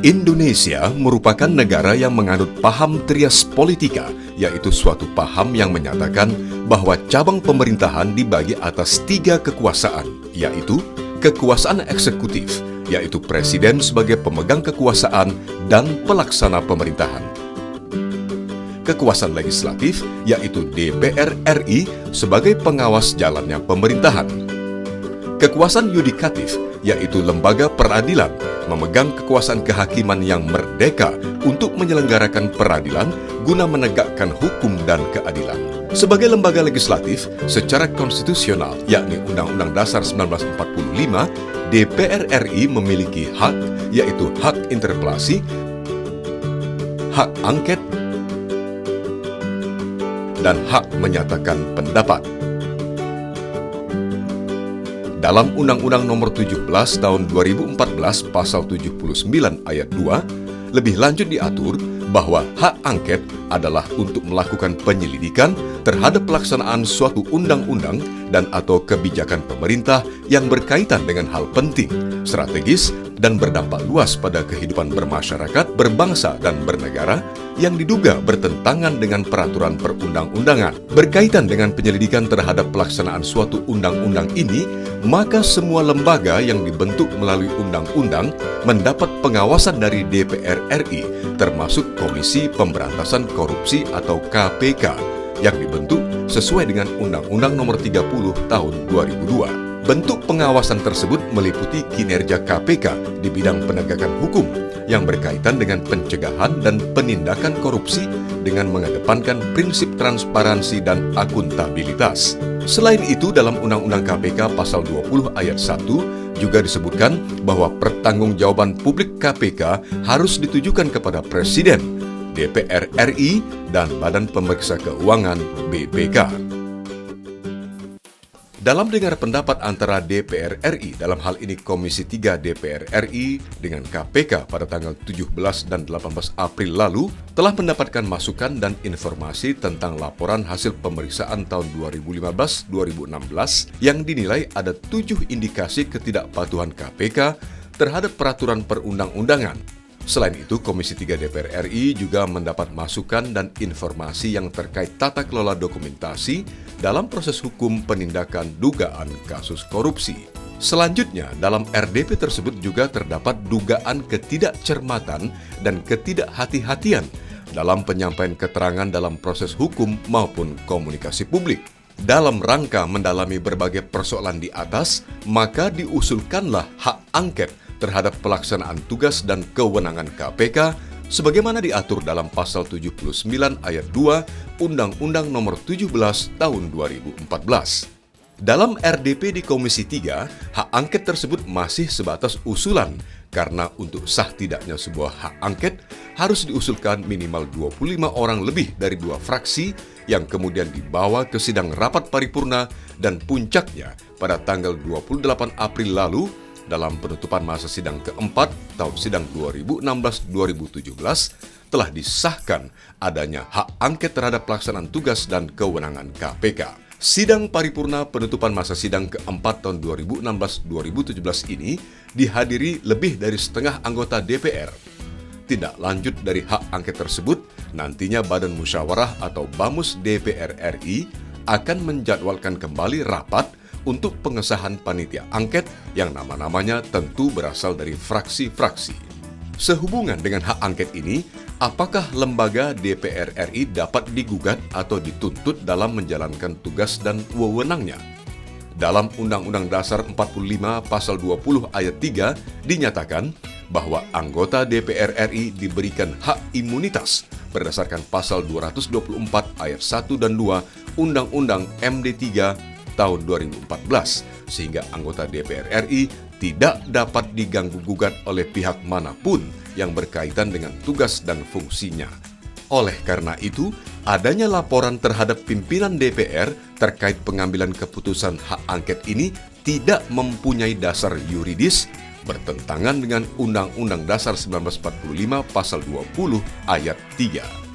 Indonesia merupakan negara yang menganut paham trias politika, yaitu suatu paham yang menyatakan bahwa cabang pemerintahan dibagi atas 3 kekuasaan, yaitu kekuasaan eksekutif, yaitu presiden sebagai pemegang kekuasaan dan pelaksana pemerintahan. Kekuasaan legislatif, yaitu DPR RI sebagai pengawas jalannya pemerintahan. Kekuasaan yudikatif, yaitu lembaga peradilan, memegang kekuasaan kehakiman yang merdeka untuk menyelenggarakan peradilan guna menegakkan hukum dan keadilan. Sebagai lembaga legislatif, secara konstitusional, yakni Undang-Undang Dasar 1945, DPR RI memiliki hak, yaitu hak interpelasi, hak angket, dan hak menyatakan pendapat. Dalam Undang-Undang Nomor 17 Tahun 2014 Pasal 79 Ayat 2, lebih lanjut diatur bahwa hak angket adalah untuk melakukan penyelidikan terhadap pelaksanaan suatu undang-undang dan atau kebijakan pemerintah yang berkaitan dengan hal penting, strategis, dan berdampak luas pada kehidupan bermasyarakat, berbangsa, dan bernegara yang diduga bertentangan dengan peraturan perundang-undangan. Berkaitan dengan penyelidikan terhadap pelaksanaan suatu undang-undang ini, maka semua lembaga yang dibentuk melalui undang-undang mendapat pengawasan dari DPR RI, termasuk Komisi Pemberantasan Korupsi atau KPK, yang dibentuk sesuai dengan Undang-Undang Nomor 30 Tahun 2002. Bentuk pengawasan tersebut meliputi kinerja KPK di bidang penegakan hukum yang berkaitan dengan pencegahan dan penindakan korupsi dengan mengedepankan prinsip transparansi dan akuntabilitas. Selain itu, dalam Undang-Undang KPK Pasal 20 Ayat 1 juga disebutkan bahwa pertanggungjawaban publik KPK harus ditujukan kepada Presiden, DPR RI, dan Badan Pemeriksa Keuangan (BPK). Dalam dengar pendapat antara DPR RI, dalam hal ini Komisi 3 DPR RI dengan KPK pada tanggal 17 dan 18 April lalu, telah mendapatkan masukan dan informasi tentang laporan hasil pemeriksaan tahun 2015-2016 yang dinilai ada 7 indikasi ketidakpatuhan KPK terhadap peraturan perundang-undangan. Selain itu, Komisi 3 DPR RI juga mendapat masukan dan informasi yang terkait tata kelola dokumentasi dalam proses hukum penindakan dugaan kasus korupsi. Selanjutnya, dalam RDP tersebut juga terdapat dugaan ketidakcermatan dan ketidakhati-hatian dalam penyampaian keterangan dalam proses hukum maupun komunikasi publik. Dalam rangka mendalami berbagai persoalan di atas, maka diusulkanlah hak angket terhadap pelaksanaan tugas dan kewenangan KPK sebagaimana diatur dalam Pasal 79 Ayat 2 Undang-Undang Nomor 17 Tahun 2014. Dalam RDP di Komisi 3, hak angket tersebut masih sebatas usulan karena untuk sah tidaknya sebuah hak angket harus diusulkan minimal 25 orang lebih dari 2 fraksi yang kemudian dibawa ke sidang rapat paripurna dan puncaknya pada tanggal 28 April lalu dalam penutupan masa sidang keempat tahun sidang 2016-2017 telah disahkan adanya hak angket terhadap pelaksanaan tugas dan kewenangan KPK. Sidang paripurna penutupan masa sidang keempat tahun 2016-2017 ini dihadiri lebih dari setengah anggota DPR. Tindak lanjut dari hak angket tersebut, nantinya Badan Musyawarah atau BAMUS DPR RI akan menjadwalkan kembali rapat untuk pengesahan panitia angket yang nama-namanya tentu berasal dari fraksi-fraksi. Sehubungan dengan hak angket ini, apakah lembaga DPR RI dapat digugat atau dituntut dalam menjalankan tugas dan wewenangnya? Dalam Undang-Undang Dasar 45 Pasal 20 Ayat 3 dinyatakan bahwa anggota DPR RI diberikan hak imunitas berdasarkan Pasal 224 Ayat 1 dan 2 Undang-Undang MD 3 tahun 2014, sehingga anggota DPR RI tidak dapat diganggu-gugat oleh pihak manapun yang berkaitan dengan tugas dan fungsinya. Oleh karena itu, adanya laporan terhadap pimpinan DPR terkait pengambilan keputusan hak angket ini tidak mempunyai dasar yuridis, bertentangan dengan Undang-Undang Dasar 1945 Pasal 20 Ayat 3.